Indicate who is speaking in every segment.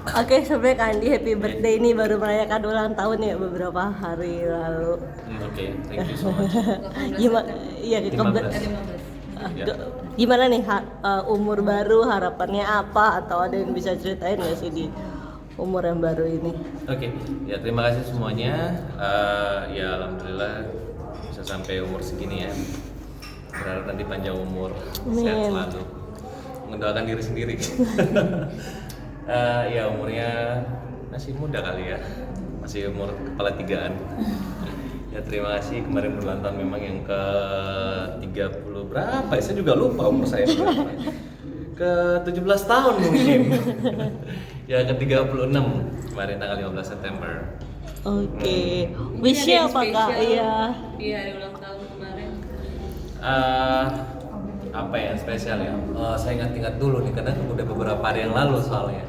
Speaker 1: Oke, sebenarnya Kandi happy birthday ini baru merayakan ulang tahun ya beberapa hari lalu.
Speaker 2: Oke, thank you so much.
Speaker 1: Gimana? Iya,
Speaker 2: 15. Ya.
Speaker 1: gimana nih umur baru, harapannya apa, atau ada yang bisa ceritain nggak sih di umur yang baru ini?
Speaker 2: Oke, ya terima kasih semuanya. Ya alhamdulillah bisa sampai umur segini ya. Berharap nanti panjang umur, sehat
Speaker 1: Amin.
Speaker 2: selalu. Mendoakan diri sendiri. Ya umurnya masih muda kali ya, masih umur kepala tigaan. Ya terima kasih, kemarin berulang tahun memang yang ke 30 berapa ya? Saya juga lupa umur saya berapa. Ke 17 tahun mungkin. Ya ke 36 kemarin tanggal 15 September.
Speaker 1: Oke, wishnya apa Kak? Iya.
Speaker 3: Di hari ulang tahun kemarin.
Speaker 2: Apa ya spesial ya? Saya ingat-ingat dulu nih karena udah beberapa hari yang lalu soalnya.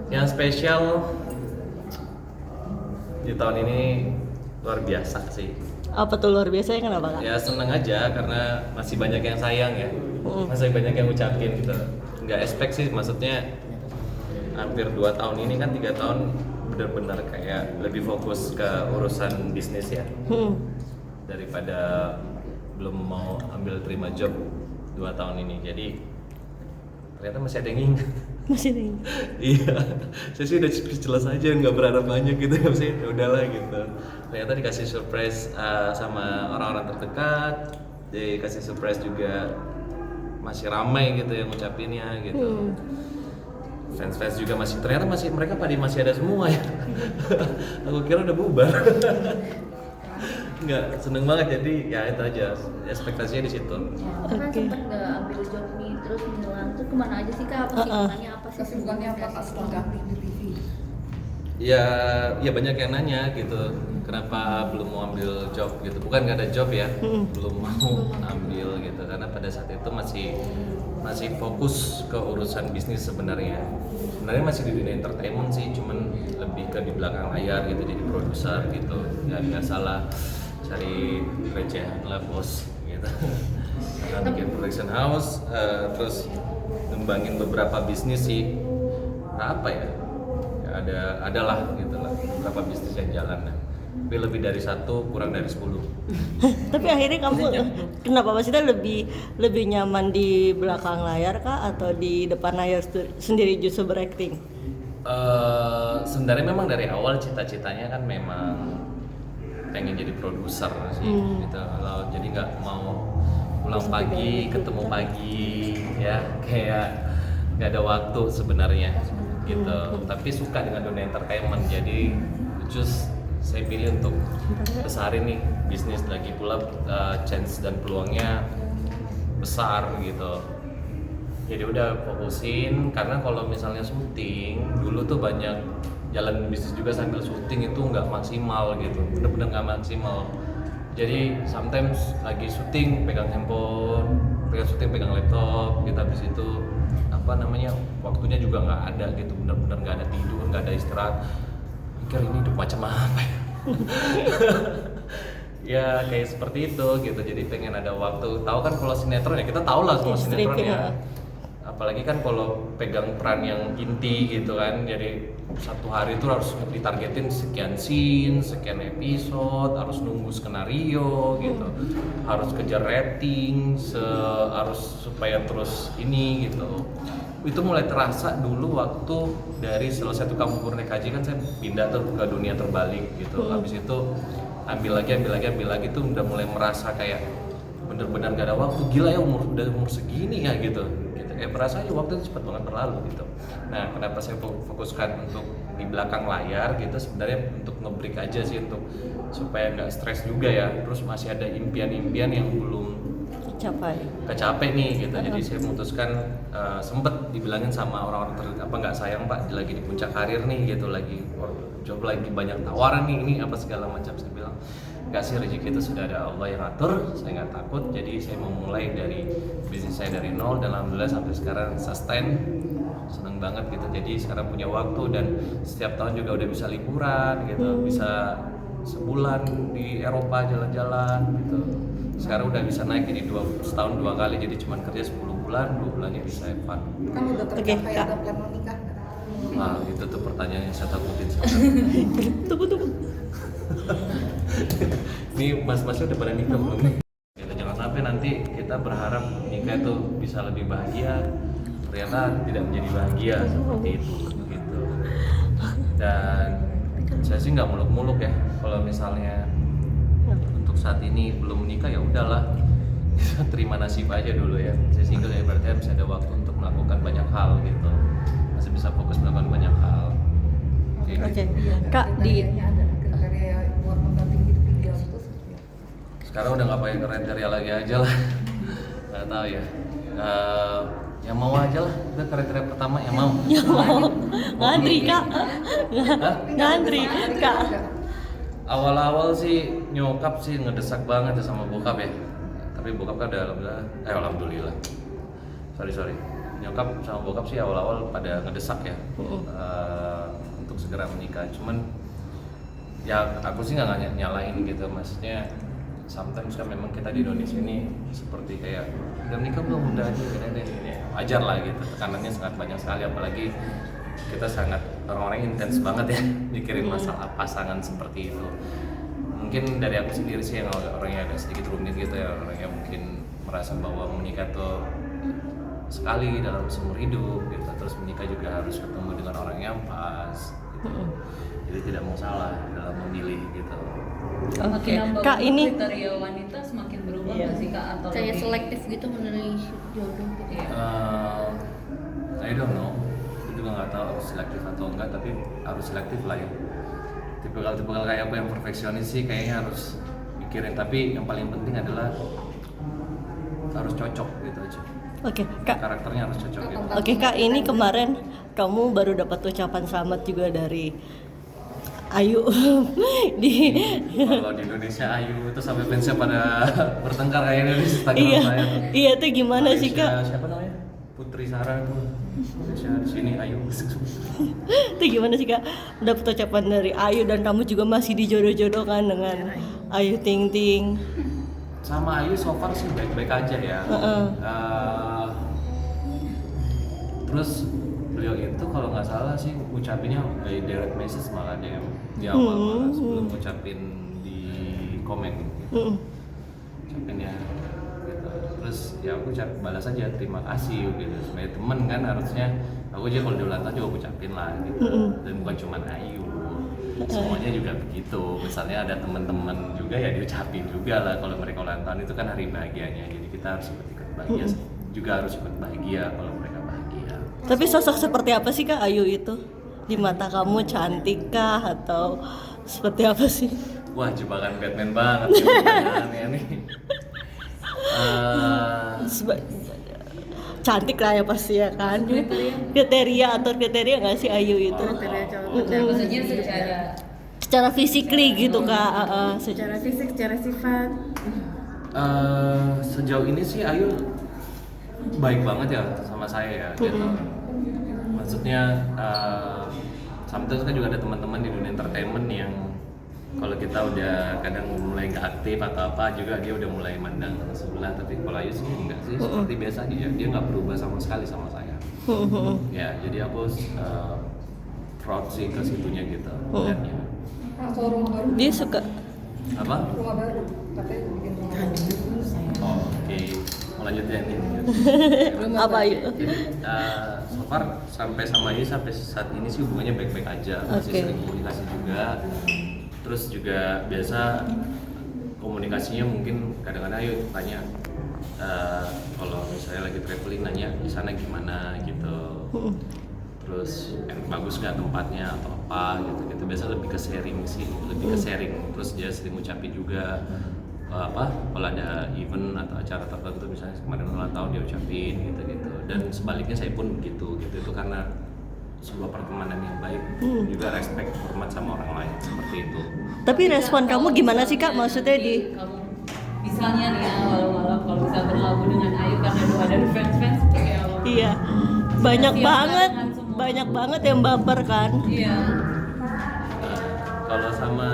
Speaker 2: Yang spesial di tahun ini luar biasa sih.
Speaker 1: Apa tuh luar biasa ya, kenapa Kak?
Speaker 2: Ya seneng aja karena masih banyak yang sayang ya, masih banyak yang ngucapin gitu. Nggak expect sih, maksudnya hampir 2 tahun ini kan 3 tahun benar-benar kayak lebih fokus ke urusan bisnis ya, daripada belum mau ambil terima job 2 tahun ini. Jadi ternyata masih ada yang ingat.
Speaker 1: Masih nih.
Speaker 2: Iya, saya sih udah jelas aja nggak berharap banyak gitu, sih ya udahlah gitu. Ternyata dikasih surprise sama orang-orang terdekat, dikasih surprise juga masih ramai gitu yang ngucapinnya gitu. Fans-fans juga ternyata mereka pada masih ada semua ya. Aku kira udah bubar. Nggak, seneng banget, jadi ya itu aja ekspektasinya di situ.
Speaker 3: Kan sempet nggak ambil job nih, terus ngilang tuh kemana aja sih Kak? Apa sih
Speaker 4: Kesibukannya apa Kak setelah ganti di TV?
Speaker 2: Ya banyak yang nanya gitu, kenapa belum mau ambil job gitu. Bukan nggak ada job ya, belum mau ambil gitu, karena pada saat itu masih fokus ke urusan bisnis sebenarnya. Sebenarnya masih di dunia entertainment sih, cuman lebih ke di belakang layar gitu, jadi produser gitu. Ya biasalah cari recehan lah bos gitu. Karena bikin production house, terus ngembangin beberapa bisnis sih. Apa ya? Adalah gitu lah, beberapa bisnis yang jalan, tapi lebih dari 1 kurang dari 10.
Speaker 1: Tapi akhirnya kamu kenapa maksudnya lebih nyaman di belakang layar Kak atau di depan layar sendiri justru berakting?
Speaker 2: Sebenarnya memang dari awal cita-citanya kan memang pengen jadi produser sih gitu. Kalau jadi nggak mau pulang pagi ketemu pagi ya, kayak nggak ada waktu sebenarnya gitu. Tapi suka dengan dunia entertainment, jadi just saya pilih untuk besarin nih bisnis, lagi pula chance dan peluangnya besar gitu. Jadi udah fokusin, karena kalau misalnya syuting dulu tuh banyak jalan bisnis juga sambil syuting, itu nggak maksimal gitu, bener-bener nggak maksimal. Jadi sometimes lagi syuting pegang handphone, pegang laptop, kita habis itu waktunya juga nggak ada gitu, bener-bener nggak ada tidur, nggak ada istirahat. Mikir ini hidup macam apa ya? Ya kayak seperti itu gitu. Jadi pengen ada waktu. Tahu kan kalau sinetron ya, kita tahu lah semua sinetron ya. Apalagi kan kalau pegang peran yang inti gitu kan, jadi satu hari itu harus ditargetin sekian scene, sekian episode, harus nunggu skenario gitu, harus kejar rating, harus supaya terus ini gitu. Itu mulai terasa dulu waktu dari selesai tukang bubur naik haji kan, saya pindah tuh ke dunia terbalik gitu. Habis itu ambil lagi tuh udah mulai merasa kayak bener-bener gak ada waktu. Gila ya, udah umur segini ya gitu. Kayak berasa aja waktu itu cepat banget berlalu gitu. Nah, kenapa saya fokuskan untuk di belakang layar gitu, sebenarnya untuk nge-break aja sih, untuk supaya nggak stres juga ya. Terus masih ada impian-impian yang belum kecapai nih gitu. Jadi saya memutuskan, sempet dibilangin sama orang-orang terdekat, apa nggak sayang Pak, lagi di puncak karir nih gitu, lagi job, lagi banyak tawaran nih, ini apa segala macam. Saya bilang nggak sih, rezeki itu sudah ada Allah yang atur, saya nggak takut. Jadi saya mau mulai dari bisnis saya dari nol, dan alhamdulillah sampai sekarang sustain, seneng banget gitu. Jadi sekarang punya waktu, dan setiap tahun juga udah bisa liburan gitu, bisa sebulan di Eropa jalan-jalan gitu. Sekarang udah bisa naik jadi setahun 2 kali, jadi cuma kerja 10 bulan, 2 bulannya bisa have fun.
Speaker 4: Kan udah tercapai, ada plan menikah.
Speaker 2: Nah, itu tuh pertanyaan yang saya takutin sebenarnya.
Speaker 1: Tunggu.
Speaker 2: Ini mas-masnya udah pada nikah belum nih? Gitu, jangan sampai nanti kita berharap nikah itu bisa lebih bahagia, ternyata tidak menjadi bahagia seperti itu gitu. Dan saya sih nggak muluk-muluk ya, kalau misalnya untuk saat ini belum menikah ya udahlah, kita terima nasib aja dulu ya. Saya single ya berarti masih ada waktu untuk melakukan banyak hal gitu, masih bisa fokus melakukan banyak hal. Oke.
Speaker 1: Kak, di
Speaker 4: Kriterianya ada kriteria buat mendampingi hidup ideal itu seperti apa?
Speaker 2: Sekarang udah nggak pakai kriteria lagi aja lah, nggak tahu ya. Yang mau aja lah, itu kriteria pertama yang mau.
Speaker 1: ya mau ngantri Kak.
Speaker 2: Hah?
Speaker 1: Ngantri Kak.
Speaker 2: Awal-awal sih nyokap sih ngedesak banget ya sama bokap ya. Tapi bokap kan udah alhamdulillah. Sorry. Nyokap sama bokap sih awal-awal pada ngedesak ya. Untuk segera menikah. Cuman ya aku sih nggak nyalain gitu, maksudnya sometimes kan memang kita di Indonesia ini seperti kayak udah menikah belum, udah aja ini wajar lah gitu, tekanannya sangat banyak sekali, apalagi kita sangat orang-orang intens banget ya mikirin masalah pasangan seperti itu. Mungkin dari aku sendiri sih yang orangnya agak sedikit rumit gitu ya, orangnya mungkin merasa bahwa menikah tuh sekali dalam seumur hidup gitu, terus menikah juga harus ketemu dengan orang yang pas gitu. Jadi tidak mau salah dalam memilih gitu.
Speaker 1: Oke.
Speaker 5: Makin nambah
Speaker 1: Kak, ini
Speaker 5: kriteria wanita semakin berubah
Speaker 1: Iya.
Speaker 5: nggak sih Kak, atau
Speaker 3: Kayak
Speaker 5: lebih-
Speaker 3: selektif gitu memilih jodoh gitu.
Speaker 5: Iya.
Speaker 2: I don't know, aku juga nggak tahu harus selektif atau enggak, tapi harus selektif lah ya. Tipikal kayak aku yang perfeksionis sih kayaknya harus mikirin, tapi yang paling penting adalah harus cocok gitu aja.
Speaker 1: Oke, Kak.
Speaker 2: Karakternya harus cocok gitu.
Speaker 1: Oke Kak, ini kemarin kamu baru dapat ucapan selamat juga dari Ayu di
Speaker 2: Kalau di Indonesia Ayu itu sampai fansnya pada bertengkar kayaknya di Instagram
Speaker 1: iya
Speaker 2: saya tuh.
Speaker 1: iya tuh gimana sih
Speaker 2: Malaysia,
Speaker 1: Kak?
Speaker 2: siapa namanya? Putri Sarah tuh. Malaysia di sini Ayu.
Speaker 1: Itu gimana sih Kak? Dapat ucapan dari Ayu dan kamu juga masih dijodoh-jodohkan dengan Ayu Ting Ting.
Speaker 2: Sama Ayu so far sih baik-baik aja ya. Terus beliau itu kalau nggak salah sih ucapinnya by direct message malah DM di awal malah sebelum ngucapin di komen gitu. Ucapinnya gitu. Terus ya aku balas aja terima kasih gitu. Sebagai temen kan harusnya aku aja kalau di ulang tahun juga ucapin lah gitu. Dan bukan cuma Ayu, semuanya juga begitu. Misalnya ada teman-teman juga ya diucapin juga lah kalau mereka ulang tahun, itu kan hari bahagianya. Jadi kita harus ikut bahagia, juga harus ikut bahagia kalau mereka bahagia.
Speaker 1: Tapi sosok seperti apa sih Kak Ayu itu? Di mata kamu cantik kah atau seperti apa sih?
Speaker 2: Wah, jebakan Batman banget nih pertanyaannya nih.
Speaker 1: Seba- cantik lah ya pasti ya kan? Kriteria nggak sih Ayu itu?
Speaker 5: Maksudnya
Speaker 1: Secara physically gitu Kak?
Speaker 6: Secara fisik, secara sifat.
Speaker 2: Sejauh ini sih Ayu baik banget ya sama saya ya gitu. Maksudnya sometimes kan juga ada teman-teman di dunia entertainment yang kalau kita udah kadang mulai nggak aktif atau apa juga dia udah mulai mandang sebelah, tapi kalau Ayu sih enggak sih, seperti biasa aja ya, dia nggak berubah sama sekali sama saya. Ya jadi aku proud sih ke situnya gitu lihatnya.
Speaker 4: Kalau rumah baru,
Speaker 1: Dia suka
Speaker 2: Apa?
Speaker 4: rumah baru, katanya bikin rumah baru.
Speaker 2: Oh, oke. Mau lanjut ya nih.
Speaker 1: apa Ayu?
Speaker 2: Jadi so far sampai sama Ayu sampai saat ini sih hubungannya baik-baik aja, masih
Speaker 1: Oke.
Speaker 2: sering komunikasi juga. Terus juga biasa komunikasinya mungkin kadang-kadang Ayu tanya kalau misalnya lagi traveling nanya di sana gimana gitu. Terus bagus nggak tempatnya atau apa gitu. Biasa lebih ke sharing sih, lebih ke sharing. Terus dia sering ngucapin juga kalau ada event atau acara tertentu, misalnya kemarin ulang tahun dia ucapin gitu. Dan sebaliknya saya pun begitu gitu. Itu karena sebuah pertemanan yang baik, juga respect, hormat sama orang lain seperti itu.
Speaker 1: Tapi respon kamu gimana sih Kak? Maksudnya di
Speaker 5: kamu misalnya nih ya malam-malam kalau bisa berlabuh dengan Ayu karena doa dari fans-fans seperti apa?
Speaker 1: iya banyak
Speaker 5: Siap
Speaker 1: banget,
Speaker 5: dengan semua.
Speaker 1: banyak banget yang baper kan?
Speaker 5: Iya.
Speaker 2: Kalau sama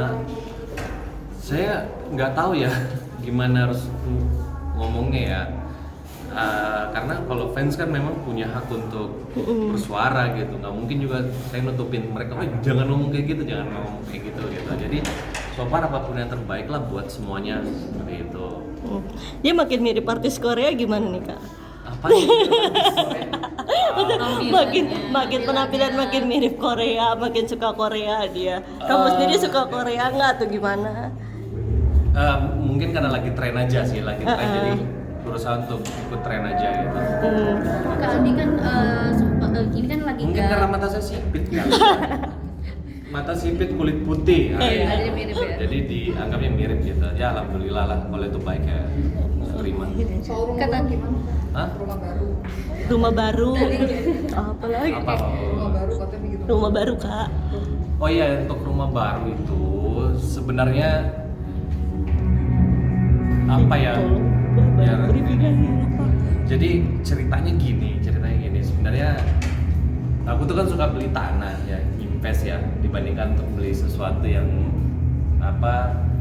Speaker 2: saya nggak tahu ya gimana harus ngomongnya ya. karena kalau fans kan memang punya hak untuk bersuara gitu, nggak mungkin juga saya nutupin mereka, oh jangan ngomong kayak gitu, jangan ngomong kayak gitu. Jadi so far apapun yang terbaik lah buat semuanya seperti itu.
Speaker 1: Dia makin mirip artis Korea gimana nih kak?
Speaker 2: Apa sih?
Speaker 1: makin penampilan makin mirip Korea, makin suka Korea dia. Kamu sendiri suka Korea nggak atau gimana?
Speaker 2: Mungkin karena lagi tren aja sih, jadi berusaha untuk ikut tren aja gitu.
Speaker 3: Kak Andi kan ini kan lagi
Speaker 2: Mungkin karena mata saya sipit kan. Mata sipit, kulit putih.
Speaker 3: ada yang mirip ya.
Speaker 2: Jadi dianggapnya mirip gitu. Ya alhamdulillah lah kalau itu baik ya. Terima.
Speaker 4: Soal rumah
Speaker 3: Kata-
Speaker 4: baru gimana?
Speaker 2: Hah?
Speaker 4: Rumah baru.
Speaker 1: Rumah baru. Apa lagi?
Speaker 2: Apa?
Speaker 4: Rumah baru katanya begitu.
Speaker 1: Rumah baru kak.
Speaker 2: Oh iya, untuk rumah baru itu sebenarnya apa ya? Jadi ceritanya gini. Sebenarnya aku tuh kan suka beli tanah ya, invest ya, dibandingkan untuk beli sesuatu yang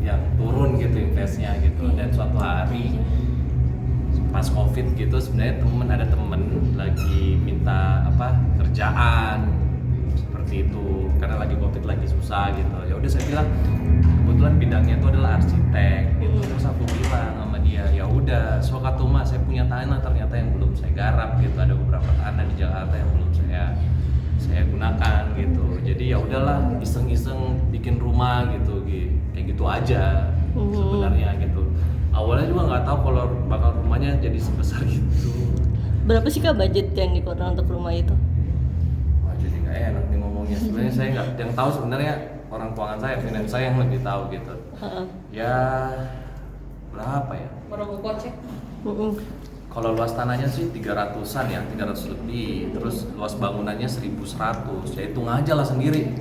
Speaker 2: yang turun gitu investnya gitu. Dan suatu hari pas COVID gitu sebenarnya ada temen lagi minta kerjaan seperti itu karena lagi COVID lagi susah gitu. Ya udah saya bilang kebetulan bidangnya itu adalah arsitek gitu. Terus aku bilang sama dia, ya udah sokatuma saya punya tanah ternyata yang belum saya garap gitu. Ada beberapa tanah di Jakarta yang belum saya gunakan gitu. Jadi ya udahlah iseng-iseng bikin rumah gitu kayak gitu aja sebenarnya gitu. Awalnya juga nggak tahu kalau bakal rumahnya jadi sebesar gitu.
Speaker 1: Berapa sih kak budget yang dikeluarkan untuk rumah itu?
Speaker 2: Wah jadi nggak enak nih ngomongnya. Sebenarnya saya nggak, yang tahu sebenarnya orang keuangan saya, finance saya yang lebih tahu gitu. Ya berapa ya?
Speaker 5: Merogoh kocek.
Speaker 2: Kalau luas tanahnya sih 300-an ya, 300 lebih. Terus luas bangunannya 1.100. Ya hitung aja lah sendiri.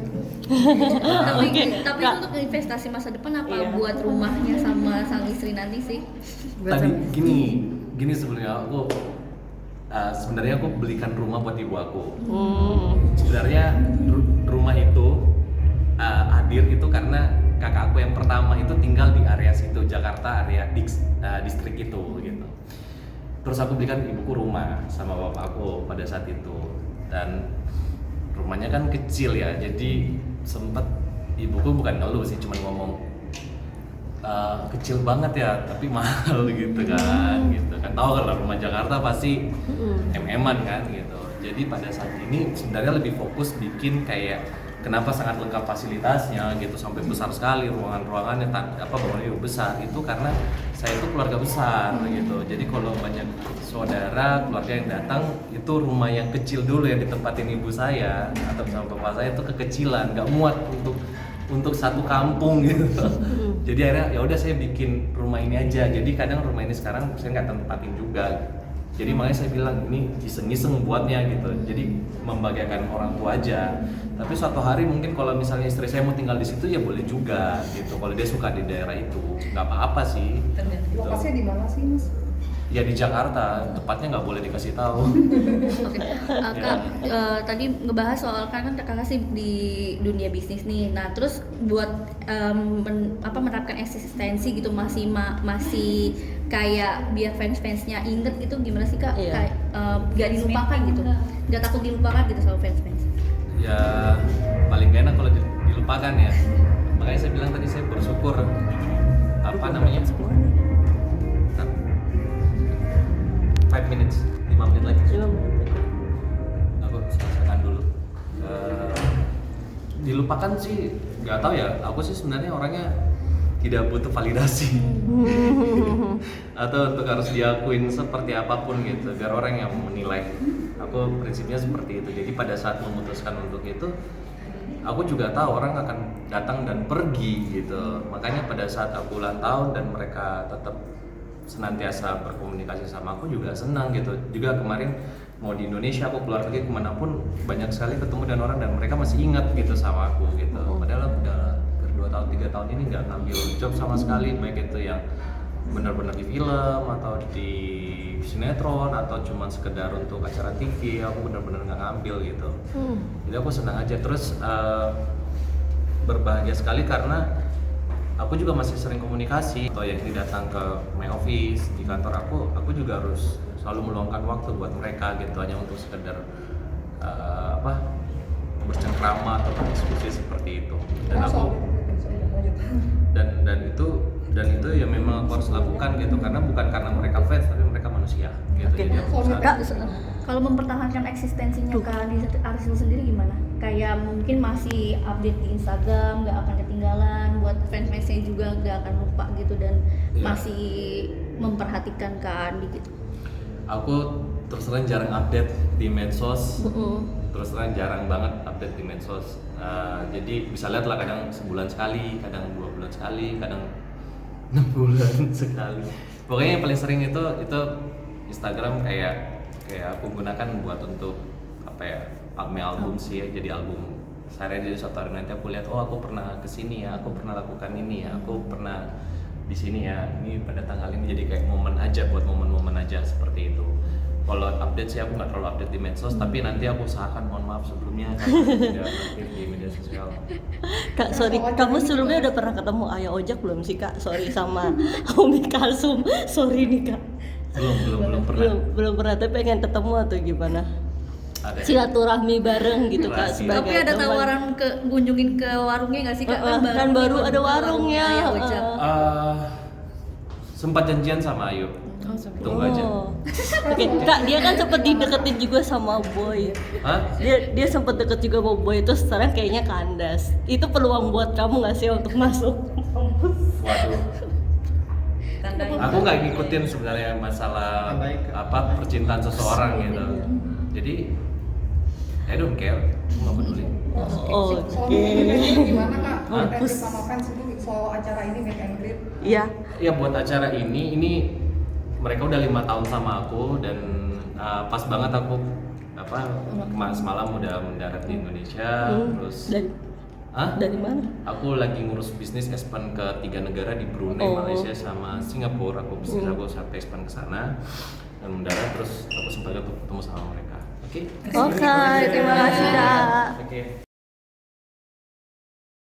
Speaker 3: tapi
Speaker 1: Oke,
Speaker 3: itu
Speaker 1: Kak.
Speaker 3: untuk investasi masa depan apa
Speaker 1: Iya.
Speaker 3: buat rumahnya sama sang istri nanti sih?
Speaker 2: Tadi gini sebenarnya sebenarnya aku belikan rumah buat ibu aku. Sebenarnya rumah itu hadir itu karena kakakku yang pertama itu tinggal di area situ, Jakarta area distrik itu gitu. Terus aku belikan ibuku rumah sama bapakku pada saat itu, dan rumahnya kan kecil ya, jadi sempet ibuku bukan ngeluh sih, cuma ngomong kecil banget ya tapi mahal gitu kan tahu kalau rumah Jakarta pasti MM-an kan gitu. Jadi pada saat ini sebenarnya lebih fokus bikin kayak kenapa sangat lengkap fasilitasnya gitu, sampai besar sekali ruangannya bangunannya besar itu karena saya itu keluarga besar gitu. Jadi kalau banyak saudara keluarga yang datang itu rumah yang kecil dulu yang ditempatin ibu saya atau sama bapak saya itu kekecilan, nggak muat untuk satu kampung gitu. Jadi akhirnya ya udah saya bikin rumah ini aja. Jadi kadang rumah ini sekarang saya nggak tempatin juga. Jadi makanya saya bilang ini iseng-iseng buatnya gitu. Jadi membagikan orang tua aja. Tapi suatu hari mungkin kalau misalnya istri saya mau tinggal di situ ya boleh juga gitu. Kalau dia suka di daerah itu nggak apa-apa sih. Gitu.
Speaker 4: Lokasinya di mana sih mas?
Speaker 2: Ya di Jakarta, tepatnya nggak boleh dikasih tahu.
Speaker 3: Oke, Kak, tadi ngebahas soal kan kakak sih di dunia bisnis nih. Nah, terus buat menerapkan eksistensi gitu masih kayak biar fans-fansnya inget itu gimana sih kak?
Speaker 1: Iya.
Speaker 3: Kayak gak dilupakan gitu, gak takut dilupakan gitu sama fans-fans.
Speaker 2: Ya paling gak enak kalau dilupakan ya. Makanya saya bilang tadi saya bersyukur 5 minutes, 5 menit lagi. Aku selesaikan dulu. Dilupakan sih nggak tahu ya. Aku sih sebenarnya orangnya tidak butuh validasi atau untuk harus diakuin seperti apapun gitu biar orang yang menilai. Aku prinsipnya seperti itu. Jadi pada saat memutuskan untuk itu, aku juga tahu orang akan datang dan pergi gitu. Makanya pada saat aku ulang tahun dan mereka tetap senantiasa berkomunikasi sama aku juga senang gitu. Juga kemarin mau di Indonesia aku keluar pergi kemanapun banyak sekali ketemu dan orang dan mereka masih ingat gitu sama aku gitu. Padahal udah 2 tahun 3 tahun ini nggak ngambil job sama sekali, baik itu yang benar-benar di film atau di sinetron atau cuma sekedar untuk acara TV, aku benar-benar nggak ngambil gitu. Jadi aku senang aja. Terus berbahagia sekali karena aku juga masih sering komunikasi atau yang ini datang ke my office di kantor aku juga harus selalu meluangkan waktu buat mereka gitu, hanya untuk sekedar bercengkrama atau berdiskusi seperti itu. Dan itu ya memang aku harus lakukan gitu, karena bukan karena mereka fans tapi mereka manusia gitu.
Speaker 1: Oke.
Speaker 2: Jadi aku
Speaker 1: Kak,
Speaker 3: Kalau mempertahankan eksistensinya Kak di Arisil sendiri gimana? Kayak mungkin masih update di Instagram, nggak akan ketinggalan, buat fans-fansnya juga nggak akan lupa gitu, dan
Speaker 2: Iya.
Speaker 3: masih memperhatikan Kak Andi gitu.
Speaker 2: aku terus terang jarang update di medsos. Terus terang jarang banget update di medsos. Jadi bisa lihat lah, kadang sebulan sekali, kadang 2 bulan sekali, kadang 6 bulan sekali. Pokoknya yang paling sering itu Instagram, kayak aku gunakan buat untuk album sih ya. Jadi album saya, jadi suatu hari nanti aku lihat, oh aku pernah kesini ya, aku pernah lakukan ini ya, aku pernah di sini ya, ini pada tanggal ini. Jadi kayak momen aja, buat momen-momen aja seperti itu. Kalau update sih aku nggak terlalu update di medsos, tapi nanti aku usahakan, mohon maaf sebelumnya karena tidak aktif di media sosial.
Speaker 1: Kak, sorry, kamu sebelumnya udah pernah ketemu Ayah Ojak belum sih Kak? Sorry, sama Umi Kalsum. Sorry nih Kak.
Speaker 2: Belum pernah.
Speaker 1: Belum pernah, tapi pengen ketemu atau gimana?
Speaker 2: Ada.
Speaker 1: Silaturahmi bareng gitu Kak,
Speaker 2: Rahasia.
Speaker 1: sebagai
Speaker 3: Tapi ada
Speaker 1: teman.
Speaker 3: tawaran kunjungin ke warungnya nggak sih Kak?
Speaker 1: Kan baru ada warungnya.
Speaker 3: Ayah Ojak.
Speaker 2: Sempat janjian sama Ayu. Tunggu aja.
Speaker 1: Oke, Kak, dia kan sempet dideketin juga sama Boy.
Speaker 2: Hah?
Speaker 1: Dia sempet deket juga sama Boy, terus sekarang kayaknya kandas. Itu peluang buat kamu nggak sih untuk masuk?
Speaker 2: Waduh.
Speaker 5: Tandanya.
Speaker 2: Aku nggak ngikutin sebenarnya masalah percintaan seseorang gitu. Jadi I don't care, aku nggak peduli.
Speaker 1: Oke.
Speaker 4: Gimana Kak?
Speaker 2: Hah?
Speaker 4: Meet and greet sama fans itu soal acara ini meet and greet.
Speaker 1: Iya.
Speaker 2: Ya buat acara ini mereka udah 5 tahun sama aku, dan pas banget aku semalam udah mendarat di Indonesia. Terus
Speaker 1: Dari mana?
Speaker 2: aku lagi ngurus bisnis expand ke 3 negara, di Brunei, Malaysia, sama Singapura. Aku bisnis aku sampai expand ke sana dan mendarat, terus aku sempat ketemu sama mereka. Oke.
Speaker 1: Oke, terima kasih Kak.
Speaker 2: Oke.